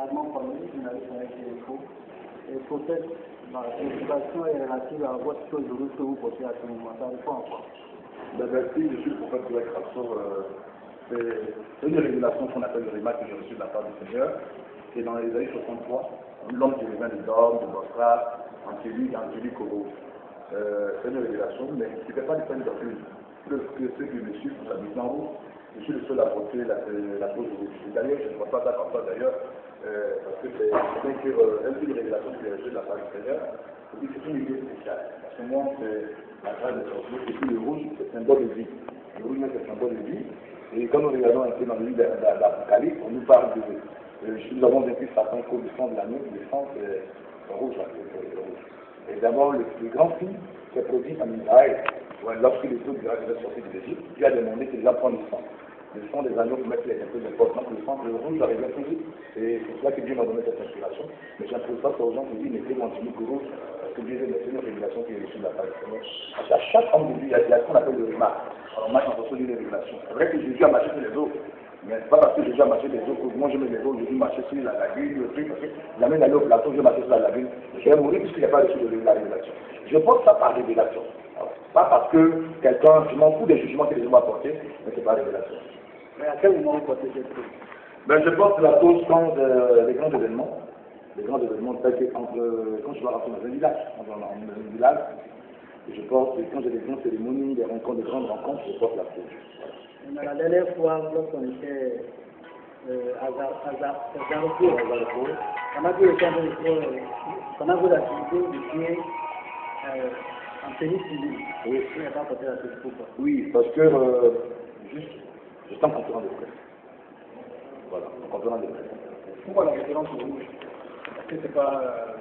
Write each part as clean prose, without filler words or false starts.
fragment premier, journaliste avec les faux. Et pour cette préoccupation est relative à votre chose de route que vous portez à ce moment. Ça répond à quoi? Merci, je suis le prophète de la création. C'est une révélation qu'on appelle le Réma que j'ai reçue de la part du Seigneur. C'est dans Ésaïe 63, l'homme qui revient de Dom, de Bosra, Angélique Koro. C'est une révélation, mais ce n'était pas du peine doctrine. Que ceux qui me suivent, vous habitez en haut, je suis le seul à porter la chose de route. D'ailleurs, je ne vois pas ça comme ça d'ailleurs, parce que c'est une révélation qui est reçue de la part du Seigneur. C'est une idée spéciale. À ce moment, c'est la grâce de sorcier, et puis le rouge, c'est un symbole de vie. Le rouge, c'est un symbole de vie. Et quand nous regardons un peu dans le livre d'Apocalypse, on nous parle de nous avons vaincu Satan au du sang de l'agneau, le sang c'est rouge, là, c'est rouge. Et d'abord, le grand signe s'est produit en Israël. Lorsque les eaux d'Israël étaient sortis de l'Égypte, Dieu a demandé qu'ils apprennent le sang des agneaux pour mettre les impôts de porte. Donc le sang, le rouge arrive à toujours. Et c'est cela que Dieu m'a donné cette inspiration. Mais j'impose pas aux gens qui disent mettez mon tunique rouge, parce que Dieu c'est une révélation qui est reçue de la part du Seigneur. À chaque homme de Dieu, il y a ce qu'on appelle le remarque. Alors moi, j'en reçois une révélation. C'est vrai que Jésus a marché sur les eaux. Mais ce n'est pas parce que Jésus a marché des eaux que moi je mets les eaux, je dis marcher sur la lagune, le truc, parce que j'amène aller au plateau, je marche sur la lagune, je vais mourir puisqu'il n'y a pas reçu de la révélation. Je porte ça par révélation. Alors, pas parce que quelqu'un, je m'en fous des jugements que les hommes m'ont apportés, mais c'est par révélation. Mais à quel moment vous portez cette chose? Ben, je porte la chose quand les grands événements, tels que quand je dois rentrer dans un village, et je porte, quand j'ai des grandes cérémonies, des rencontres, des grandes rencontres, je porte la chose. Mais la dernière fois, lorsqu'on était à Zaroko, on a vu le temps qu'on a vu l'activité de pied en tenue civile. Oui. Il n'y a pas porté la chose pourquoi? Oui, parce que je suis en conférence de presse. Voilà, en conférence de presse. Pourquoi la référence au rouge? Est-ce que c'est pas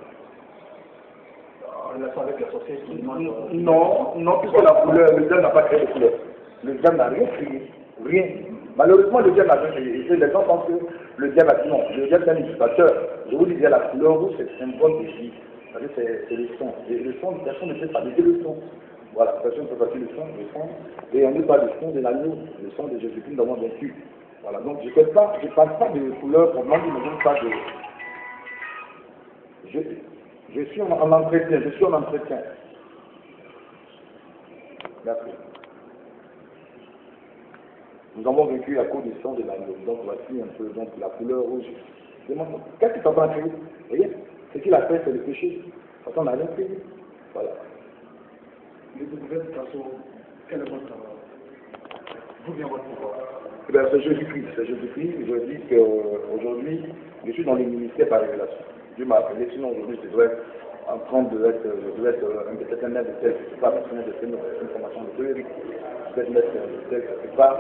en relation avec la société qui demande? Non, puisque la couleur, le diable n'a pas créé de couleur. Le diable n'a rien créé, rien. Malheureusement, le diable n'a rien créé. Et les gens pensent que le diable a dit non. Le diable est un usurpateur. Je vous dis, la couleur rouge, c'est un symbole de vie. C'est le son. Et le son, personne ne peut fabriquer le son. Voilà, personne ne peut fabriquer le son. Et on ne parle du son de l'agneau, le son de Jésus-Christ, nous avons vaincu. Voilà, donc je ne parle pas de couleur pour moi, je ne donne pas de. Je suis en entretien, Merci. Nous avons vaincu à cause du sang de l'agneau. Donc voici un peu donc, la couleur rouge. Qu'est-ce que tu entends créer? Vous voyez? Ce qu'il a fait, c'est le péché. Pourtant, on n'a rien fait. Voilà. Mais vous pouvez de toute façon, quel est votre D'où vient votre pouvoir? Eh bien, c'est Jésus-Christ. Je dis qu'aujourd'hui, je suis dans le ministère par révélation. Dieu m'a appelé, sinon aujourd'hui, je devrais être en train de être, peut-être un maître de tel, je ne sais pas, parce que j'ai fait une formation de théorie. Peut-être maître de tel, je ne sais pas.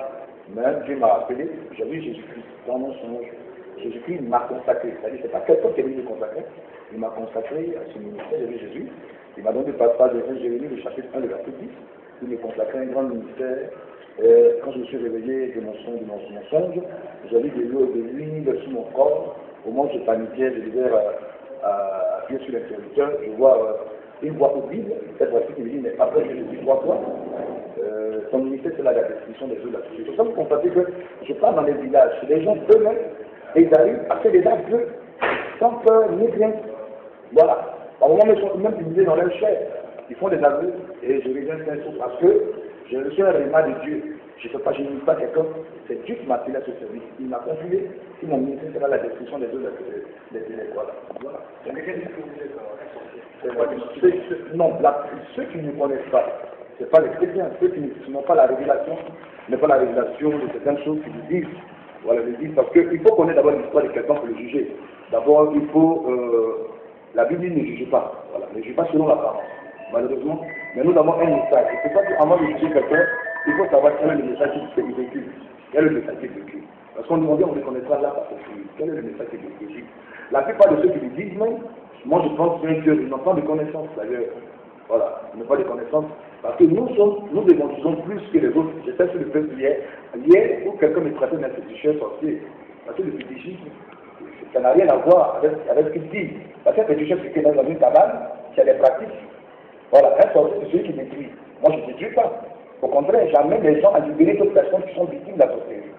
Mais Dieu m'a appelé, j'ai vu Jésus-Christ dans mon songe. Jésus-Christ m'a consacré. C'est-à-dire, ce n'est pas quelqu'un qui est venu me consacrer. Il m'a consacré à ce ministère, j'ai vu Jésus. Il m'a donné le passage de Jérémie, le chapitre 1, le verset 10. Il m'a consacré un grand ministère. Quand je me suis réveillé de mon songe, j'ai vu de l'eau et de l'huile sur mon corps. Au moment où je paniquais, je devais appuyer sur l'interrupteur. Je vois une voix audible. Cette voix-ci qui me dit, mais après je dis, vois-toi. Ton ministère, c'est la destruction des eaux de la société. C'est pour ça que vous constatez que je parle dans les villages. Les gens eux-mêmes, et ils arrivent à faire des actes sans peur ni rien. Voilà. Par moment, ils sont même publiés dans leur chair. Ils font des aveux et je reviens faire ça parce que je reçois un réma de Dieu. Je ne sais pas, je n'ai pas quelqu'un. C'est Dieu qui m'a appelé à ce service. Il m'a confié. Si mon ministère sera la destruction des eaux des ténèbres. Voilà. Il y a quelqu'un qui dit que vous êtes non, ceux qui ne connaissent pas, ce n'est pas les chrétiens, ceux qui n'ont pas la révélation, de certaines choses qu'ils disent. Voilà, ils disent parce qu'il faut connaître d'abord l'histoire de quelqu'un pour le juger. D'abord, il faut. La Bible ne juge pas. Voilà, ne juge pas selon l'apparence. Malheureusement, mais nous avons un message. C'est pas qu'avant de juger quelqu'un, il faut savoir quel est le message qui est véhicule. Quel est le message qui est véhicule. Parce qu'on nous dit, on ne reconnaîtra là parce que quel est le message qui est véhicule. La plupart de ceux qui le disent même, moi je pense bien qu'ils n'ont pas de connaissance d'ailleurs. Voilà, ils n'ont pas de connaissance. Parce que nous démontrons plus que les autres. J'étais sur le peuple hier où quelqu'un me traitait d'un féticheur sorcier. Parce que le fétichisme, ça n'a rien à voir avec ce qu'il dit. Parce que le féticheur, c'est que dans une cabane, il y a des pratiques. Voilà, un sorcier, c'est celui qui détruit. Moi, je ne détruis pas. Au contraire, j'amène les gens à libérer d'autres personnes qui sont victimes de la sorcellerie.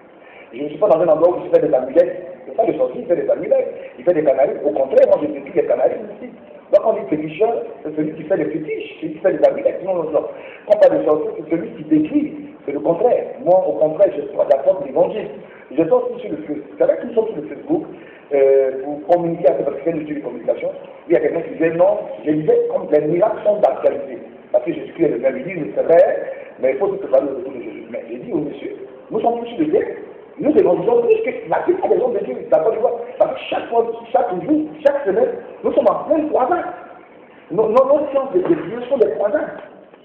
Je ne suis pas dans un endroit où je fais des amulettes. C'est pas le sorcier, il fait des amulettes. Il fait des canaries. Au contraire, moi, je décris les canaries ici. Donc, on dit féticheur, c'est celui qui fait des fétiches, celui qui fait des amulettes. Sinon, quand on parle de sorcier, c'est celui qui décrit. C'est le contraire. Moi, au contraire, je suis d'accord l'évangile. Je suis aussi sur le Facebook. C'est vrai que nous sommes sur le Facebook pour communiquer à cette personne de communication. Il y a quelqu'un qui disait non, je disais comme les miracles sont d'actualité. Parce que Jésus-Christ est le même, il dit, c'est vrai, mais il faut se parler au retour de Jésus. Mais j'ai dit au monsieur, nous sommes tous sur le Dieu. Nous évangélisons plus que la plupart des gens de Dieu. D'accord, parce que chaque fois, chaque jour, chaque semaine, nous sommes en plein croisade. Nos sciences de Dieu sont des croisades.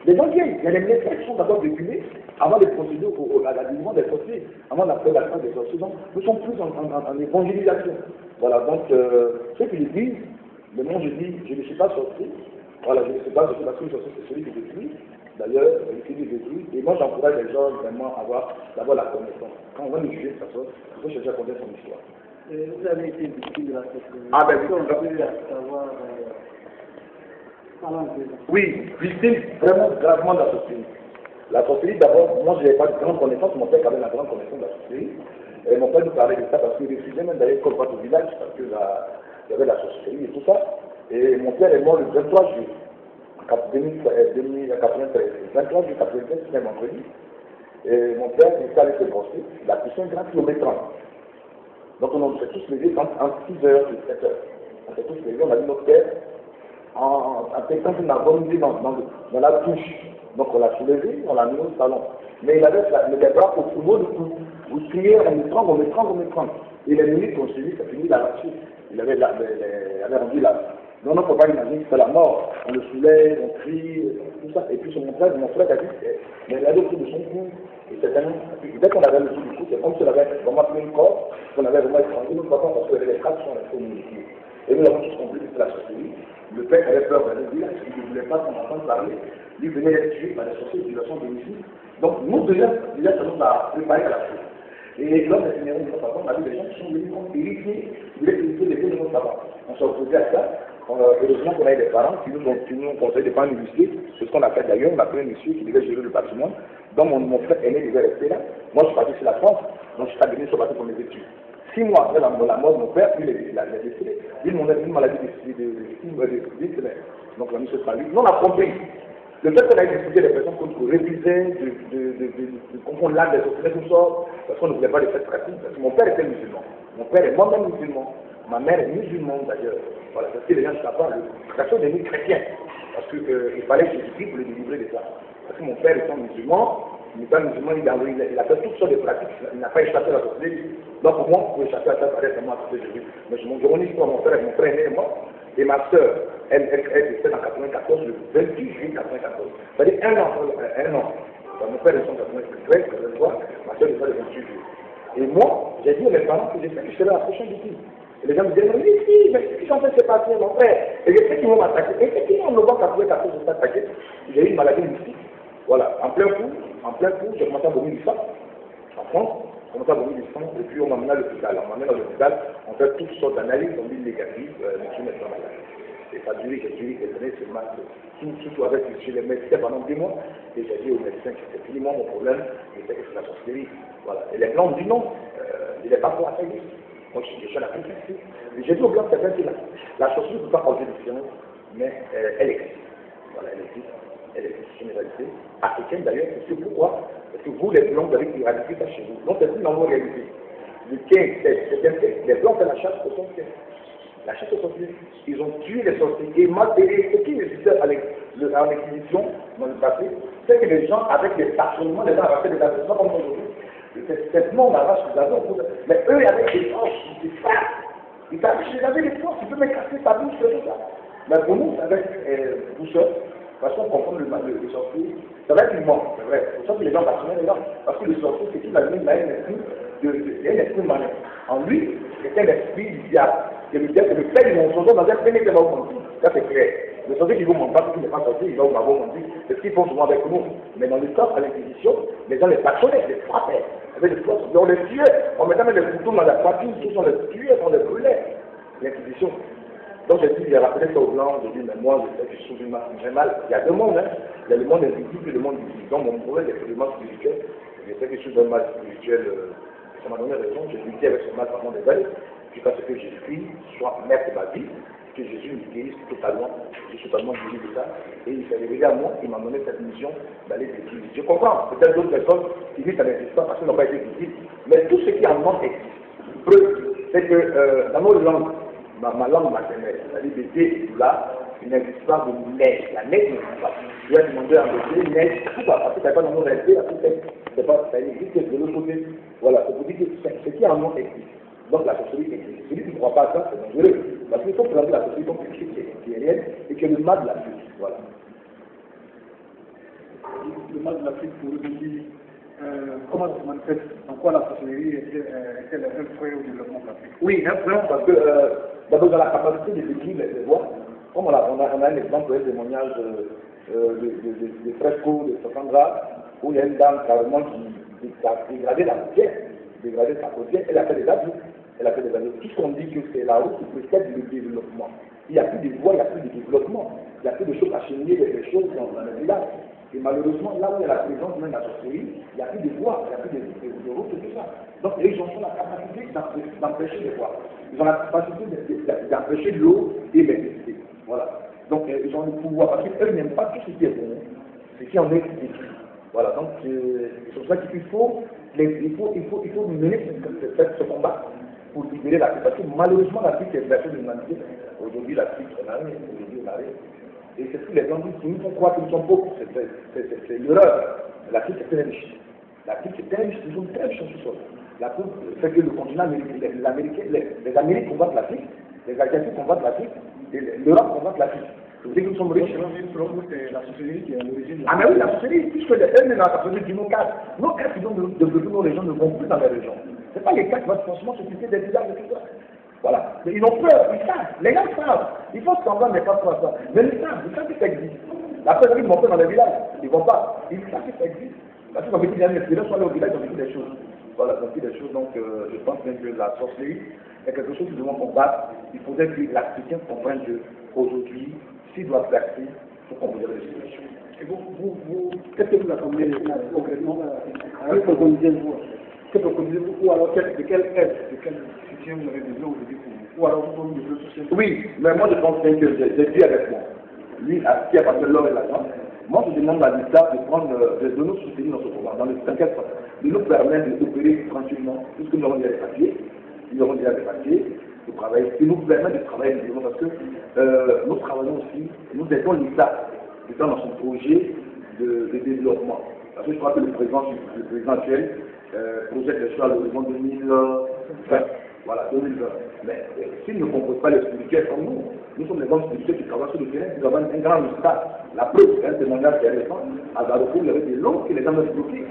Les gens viennent, il y a des médecins qui sont d'abord véhiculés avant de procéder à la délivrance des sorciers, avant l'appellation des sorciers. Donc, nous sommes plus en évangélisation. Voilà, donc, ceux qui le disent, mais moi je dis, je ne suis pas sorcier. Voilà, je ne sais pas, je sais pas si c'est celui qui détruit. D'ailleurs, il dit détruit. Et moi, j'encourage les gens vraiment à avoir d'abord la connaissance. Quand on va nous juger de toute façon, il faut chercher à connaître son histoire. Vous avez été victime de la sorcellerie. Ah ben on peut savoir. Oui, victime vraiment gravement de la sorcellerie. La sorcellerie, d'abord, moi, je n'avais pas de grande connaissance. Mon père avait la grande connaissance de la sorcellerie. Et mon père nous parlait de ça parce qu'il refusait même d'aller comme au village parce qu'il y avait la sorcellerie et tout ça. Et mon père est mort le 23 juillet 1993, 23 juillet 1993, c'était vendredi. Et mon père était allé se brosser, il a poussé un grand kilomètre 30. Donc on s'est tous levés entre 6h et 7h. On s'est tous levés, on a dit notre père, en pétant une agonisé dans la touche. Donc on l'a soulevé, on l'a mis au salon. Mais il avait les bras au fourreau du cou. Vous criez, on me tremble, on me tremble, on me tremble. Et les minutes ont suivi, ça finit l'arracher. Il avait rendu là. Non, on ne peut pas imaginer que c'est la mort. On le soulève, on crie, tout ça. Et puis mon frère a dit, mais il avait le coup de son cou. Et dès qu'on avait le coup du cou, c'est comme si on avait vraiment pris une corde, qu'on avait vraiment étranglé, nous croyons parce que les traces sont restés au milieu. Et nous avons tous compris que c'était la sorcellerie. Le père avait peur d'aller dire, il ne voulait pas qu'on entende parler. Lui venait d'être tué par les sorciers de violation domicile. Donc nous déjà, ça nous a préparé à la chose. Et lors des funérailles de notre papa, on a vu des gens qui sont venus comme héritiers, ils voulaient hériter les biens de notre papa. On s'est opposé à ça. Heureusement qu'on avait des parents qui nous ont conseillé de ne pas nous visiter. C'est ce qu'on a fait d'ailleurs. On a pris un monsieur qui devait gérer le patrimoine. Donc mon frère aîné devait rester là. Moi je suis parti sur la France. Donc je suis pas devenu sur pour mes études. 6 mois après la mort de mon père, il a décédé. Il m'a une maladie de donc la mission Paris. Nous on a compris. Le fait qu'on a discuté des personnes qu'on révisait, de comprendre l'âme des autres, tout ça, parce qu'on ne voulait pas les faire pratiques. Parce que mon père était musulman. Mon père est moi-même musulman. Ma mère est musulmane d'ailleurs. Voilà, parce que les gens ne savent pas, la création des chrétiens. Parce qu'il fallait Jésus-Christ pour le délivrer de ça. Parce que mon père étant musulman, il a fait toutes sortes de pratiques, il n'a pas échappé à la sorcellerie. Donc pour moi, pour échapper à ça, il fallait vraiment accepter Jésus. Mais je m'en histoire, mon frère aîné et moi, et ma soeur, elle était en 94, le 28 juillet 94. C'est-à-dire un an. Donc, mon père est en 93, ma soeur est le 28 juillet. Et moi, j'ai dit à mes parents que je sais que je serai la prochaine victime. Et les gens me disaient, mais si, mais qu'est-ce qu'ils sont en train de se passer, mon frère? Et je sais qu'ils vont m'attaquer. Et effectivement, en novembre 94, je suis attaqué. J'ai eu une maladie mystique. Voilà, en plein coup, j'ai commencé à vomir du sang. En France, j'ai commencé à vomir du sang, et puis on m'amène à l'hôpital. On m'amène à l'hôpital, on fait toutes sortes d'analyses, on dit négatives, monsieur n'est pas malade. Et ça a duré quelques années, c'est mal. Surtout avec chez les médecins pendant 2 mois, et j'ai dit aux médecins que c'était fini, mon problème, je sais que c'est la sorcellerie. Voilà. Et les blancs ont dit non, il n'est pas pour la faillite. Moi, je suis la plus difficile. J'ai dit aux blancs, c'est bien que la sorcellerie ne peut pas causer de science, mais elle existe. Voilà, elle existe. Elle est une réalité africaine d'ailleurs, c'est pourquoi? Parce que vous, les blancs, vous avez éradiqué ça chez vous. Donc, c'est une norme réalité. Le 15, les blancs font la chasse aux sorciers. La chasse aux sorciers. Ils ont tué les sorciers. Et ce qui existait en Inquisition, dans le passé, c'est que les gens, avec des tâtonnements, les gens arrachaient des tâtonnements comme aujourd'hui. C'est on arrache les avions. Mais eux, avec des forces, des frères, ils avaient des forces, ils peuvent me casser ta bouche, tout ça. Mais pour nous, avec vous seuls, parce qu'on comprend le sorcier, ça va être une mort, c'est vrai. C'est pour ça que les gens passionnent les gens. Parce que le sorcier, c'est qu'il a mis un esprit malin. En lui, c'est un esprit du diable. C'est le diable, c'est le fait de mon sorcier dans un premier qui va vous mentir. Ça, c'est clair. Le sorcier qui vous ment pas, qui n'est pas sorcier, il va vous mentir. C'est ce qu'ils font souvent avec nous. Mais dans le temps, à l'Inquisition, les gens les passionnés, les frappaient. Avec des forces, on les tuait. On mettait même les couteaux dans la poitrine, on les tuait, on les brûlait. L'Inquisition. Donc j'ai dit, j'ai rappelé ça aux blancs, j'ai dit, mais moi, je sais que je suis une marque très mal. Il y a 2 mondes, hein. Il y a le monde invisible et le monde visible. Donc mon problème, c'est le monde spirituel. Je sais que je suis un mal spirituel. Ça m'a donné raison, j'ai lutté avec ce mal pendant des années, jusqu'à ce que Jésus soit besoin maître de ma vie, que Jésus me guérisse totalement, je suis totalement guéri de ça, et il s'est révélé à moi, il m'a donné cette mission d'aller guérir. Je comprends, peut-être d'autres personnes qui disent que ça n'existe pas parce qu'ils n'ont pas été guéris, mais tout ce qui en manque existe. Preuve, c'est que dans nos langues, ma langue maternelle, c'est-à-dire de D, là, il n'existe pas de neige. La neige n'existe pas. Je vais demander à un neige, pourquoi? Parce que ça n'est pas dans nos réalités, ça existe de l'autre côté. Voilà, c'est pour dire que ce qui en manque existe. Donc la sorcellerie existe. Celui qui ne croit pas à ça, c'est dangereux. Parce qu'il faut présenter la sorcellerie comme quelque chose qui est réel et que le mal de l'Afrique. Voilà. Le mal de l'Afrique, pour le dire, comment ça se manifeste? En quoi la sorcellerie est-elle un frein au développement de l'Afrique? Oui, un frein parce que d'abord dans la capacité de décrire les voix, comme on a un exemple, un témoignage de Fresco, de Sofandra, où il y a une dame carrément qui a dégradé la paupière, dégradé sa paupière, elle a fait des abus. Elle a fait des années. Tout ce qu'on dit que c'est la route qui précède le développement. Il n'y a plus de voies, il n'y a plus de développement. Il n'y a plus de choses à cheminer, des choses dans le village. Et malheureusement, là où il y a la présence même de la sorcellerie, il n'y a plus de voies, il n'y a plus de routes et tout ça. Donc les gens ont la capacité d'empêcher les voies. Ils ont la capacité d'empêcher l'eau et l'électricité. Voilà. Donc ils ont le pouvoir, parce qu'eux n'aiment pas tout ce qui est bon, ce qui en est écrit. Voilà, donc c'est pour ça qu'il faut mener ce combat pour libérer l'Afrique. Parce que malheureusement, l'Afrique est versée de l'humanité. Aujourd'hui, l'Afrique est mariée, aujourd'hui, est mariée. Et c'est tous les gens qui nous font croire qu'ils sont pauvres. C'est l'erreur. L'Afrique est très riche. L'Afrique est très riche, ils sont très riches en sous-sol. La preuve, c'est que le continent américain, les Amériques combattent l'Afrique, les Argentins combattent l'Afrique, et l'Europe combattent l'Afrique. Vous dites que nous sommes riches. C'est la sorcellerie qui est à l'origine. Ah, mais oui, la sorcellerie, puisque les eux-mêmes, la sorcellerie du nos cadres. Nos cadres qui ont développé nos régions ne vont plus dans les régions. Ce n'est pas les cadres qui vont franchement s'occuper des villages et tout ça. Voilà. Mais ils ont peur, ils savent. Les gens savent. Il faut semblant n'est pas pour ça. Mais ils savent que ça existe. La personne qui vont pas dans les villages, ils ne vont pas. Ils savent que ça existe. Parce qu'ils ont vécu des années, les gens sont allés au village, ils ont vécu des choses. Voilà, ils ont vécu des choses. Donc, je pense bien que la sorcellerie est quelque chose que nous devons combattre. Il faudrait que l'Africain comprenne qu'aujourd'hui, s'il doit placer, il faut qu'on vous les situations. Et vous, qu'est-ce que vous attendez concrètement à eux pour organiser le vote? Qu'est-ce que vous préconisez-vous? Ou alors, de quelle aide, de quel soutien vous avez besoin aujourd'hui pour vous? Ou alors, vous pouvez nous dire le Oui, mais moi je pense bien que j'ai dit avec moi. Lui, qui a passé l'or et l'argent, moi je demande à l'État de nous soutenir dans ce programme, dans le 5e, de nous permettre d'opérer tranquillement, puisque nous avons déjà des papiers, de travailler, qui nous permet de travailler librement, parce que nous travaillons aussi, nous aidons l'État dans son projet de développement. Parce que je crois que le président actuel projette les choses à l'horizon 2020. Voilà, 2020. Mais s'il ne compose pas les spirituels comme nous sommes les hommes spirituels qui travaillent sur le terrain, nous avons un grand résultat. La preuve, c'est un témoignage qui est récent. À Darfour, il y avait des lots que les gens avaient bloqués.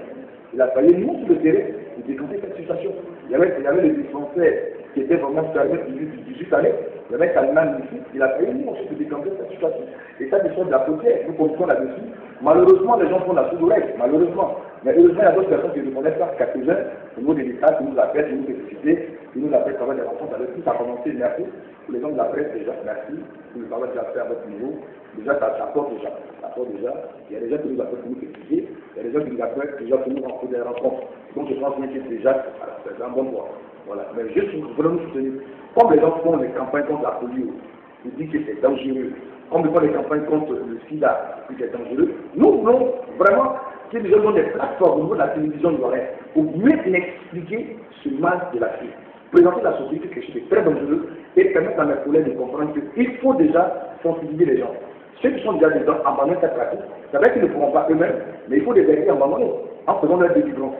Il a fallu, nous, sur le terrain, de décanter cette situation. Il y avait le dispensaire qui était vraiment fermé depuis 18 années. Il y avait un Allemand ici. Il a fallu, nous, aussi, de décanter cette situation. Et ça, des choses de la côtière. Nous comptons là-dessus. Malheureusement, les gens font la sourde-oreille. Malheureusement. Mais heureusement, il y a d'autres personnes qui ne reconnaissent pas quelques-uns au niveau de l'État, qui nous appellent, qui nous féliciter, qui nous appellent quand même des rencontres avec nous. Ça a commencé, merci. Pour les gens de la presse, déjà, merci. Pour le travail que tu as fait à votre niveau. Déjà, ça porte déjà. Ça porte déjà. Il y a des gens qui nous appellent pour nous féliciter. Il y a des gens qui nous appellent déjà pour nous rencontrer des rencontres. Donc, je pense bien que déjà, c'est un bon point. Voilà. Mais juste, nous voulons nous soutenir. Comme les gens font les campagnes contre la polio, ils disent que c'est dangereux. Comme ils font les campagnes contre le sida, que c'est dangereux. Nous voulons vraiment que les gens ont des plateformes au niveau de la télévision ivoirienne pour mieux expliquer ce mal de la vie. Présenter la société quelque chose de très dangereux et permettre à mes collègues de comprendre qu'il faut déjà sensibiliser les gens. Ceux qui sont déjà dedans abandonnent cette pratique. C'est vrai qu'ils ne pourront pas eux-mêmes, mais il faut les aider à abandonner en faisant leur délivrance.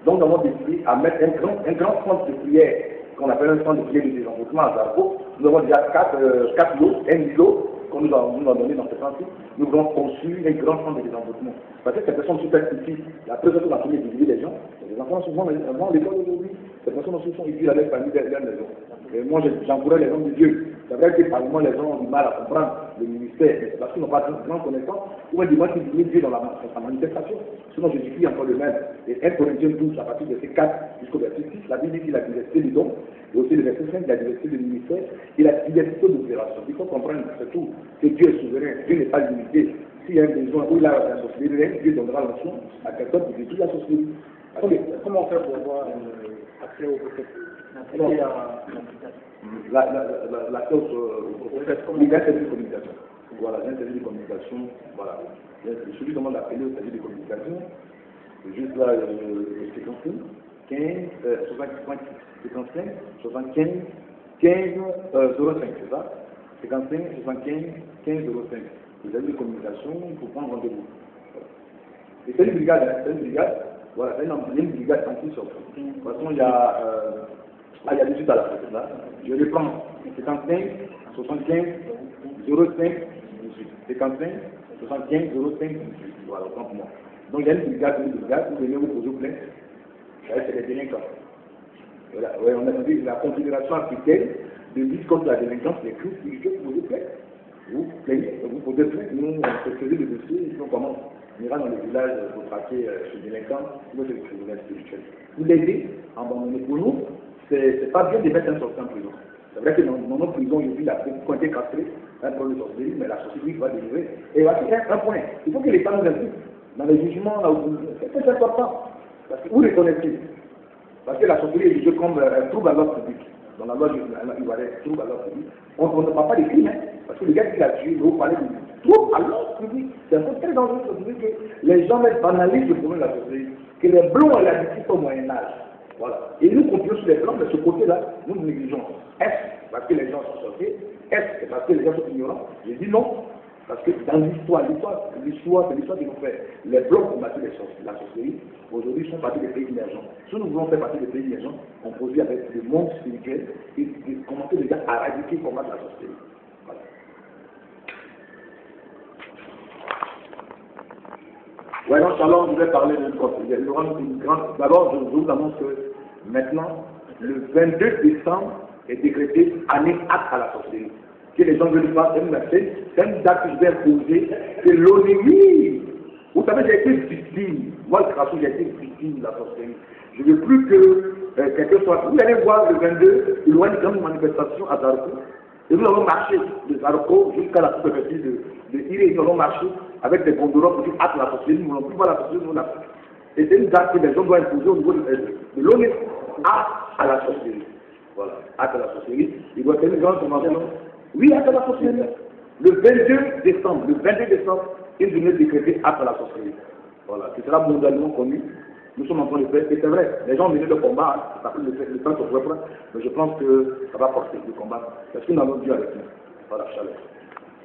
Donc nous avons décidé à mettre un grand centre de prière qu'on appelle un centre de prière de désenvoûtement à Zarko. Nous avons déjà 4 lots, un lot qu'on nous a donné dans ce sens-ci. Nous avons conçu un grand centre de désenvoûtement. Parce que ces personnes sont ici. La présence de la famille diviser les gens. Les enfants sont souvent à l'école aujourd'hui. Ces personnes aussi sont ici avec la famille de leur maison. Et moi, j'encourage les hommes de Dieu. C'est vrai que par moment, les gens ont du mal à comprendre le ministère, mais c'est parce qu'ils n'ont pas de grande connaissance, ou un dimanche qui Dieu dans sa manifestation. Sinon, je dis encore le même. Et 1 Corinthiens 12, à partir de ces 4 jusqu'au verset 6, la Bible dit la diversité du don, et aussi le verset 5, la diversité du ministère, et la diversité d'opération. Il faut comprendre surtout que Dieu est souverain, Dieu n'est pas limité. S'il y a un besoin où il a la société, Dieu donnera l'option à quelqu'un pour détruire la société. Comment faire pour avoir accès au prophète? La cause il y a un service de communication. Voilà, il y a un service de communication. Voilà. Celui qui demande l'appeler au service de communication. Juste là, le 55, 75, 15, 05, c'est ça? 55, 75, 15, 05. Le service de communication pour prendre rendez-vous. Et c'est une brigade, hein, c'est une brigade. Voilà, c'est une brigade anti-choc. De toute façon, il y a. Il y a 18 à la fin, là. Je les prends. 55, 75, 05, 18. 55, 75, 05, 18. Voilà, autant pour moi. Donc il y a une brigade, vous venez vous poser plainte. C'est les délinquants. Voilà. Ouais, on a dit la Confédération africaine de lutte contre la délinquance des crimes spirituels, vous posez plainte. Vous plaignez, vous posez plainte. Nous, on se faisait le dossier, et on commence. On ira dans les villages pour traquer ces délinquants, nous, c'est le tribunal spirituel. Vous l'aidez, abandonner pour nous. C'est pas bien de mettre un sorcier en prison. C'est vrai que dans notre prison, il y a quand été castré, un problème de sorcellerie, mais la sorcellerie va délivrer. Et voici un point. Il faut que l'État nous implique. Dans les jugements, là où c'est important. Parce que vous les connaissez. Parce que la sorcellerie est jugée comme un trouble à l'ordre public. Dans la loi, il va être trouble à l'ordre public. On ne parle pas des crimes, hein, parce que le gars qui l'a tué, vous parlez de trouble à l'ordre public. C'est un peu très dangereux que les gens banalisent le problème de la sorcellerie. Que les blancs et la justice au Moyen-Âge. Voilà. Et nous continuons sur les plans, mais ce côté-là, nous négligeons. Est-ce parce que les gens sont sorciers? Est-ce parce que les gens sont ignorants? Je dis non. Parce que dans l'histoire, c'est l'histoire qui nous fait. Les blancs ont battu la sorcellerie. Aujourd'hui, sont partis des pays émergents. Si nous voulons faire partie des pays émergents, on produit avec le monde spirituel et commencer déjà à éradiquer combattre la sorcellerie. Voilà. Ouais, donc, alors, je vais parler d'une chose. D'abord, je vous annonce que maintenant, le 22 décembre est décrété année acte à la sorcellerie. Que les gens veulent pas, c'est une date que je vais imposer, c'est l'ONU. Vous savez, j'ai été victime. Moi, j'ai été victime de la sorcellerie. Je ne veux plus que quelqu'un soit. Vous allez voir le 22, il y aura une grande manifestation à Zarko. Et nous allons marcher de Zarko jusqu'à la préfecture de Iré. Nous allons marcher avec des gondolas pour dire acte à la sorcellerie. Nous ne voulons plus voir la sorcellerie, nous l'Afrique. Et c'est une date que les gens doivent imposer au niveau de l'ONU. Acte à la sorcellerie. Voilà, acte à la sorcellerie. Il doit y avoir une grande convention. Oui, acte à la sorcellerie. Le 22 décembre, une journée décrétée acte à la sorcellerie. Voilà, qui sera mondialement connu. Nous sommes en train de faire, et c'est vrai, les gens venaient de combat, ça fait le temps qu'on pourrait prendre, mais je pense que ça va porter le combat. Parce que nous avons Dieu avec nous. Voilà, chaleur.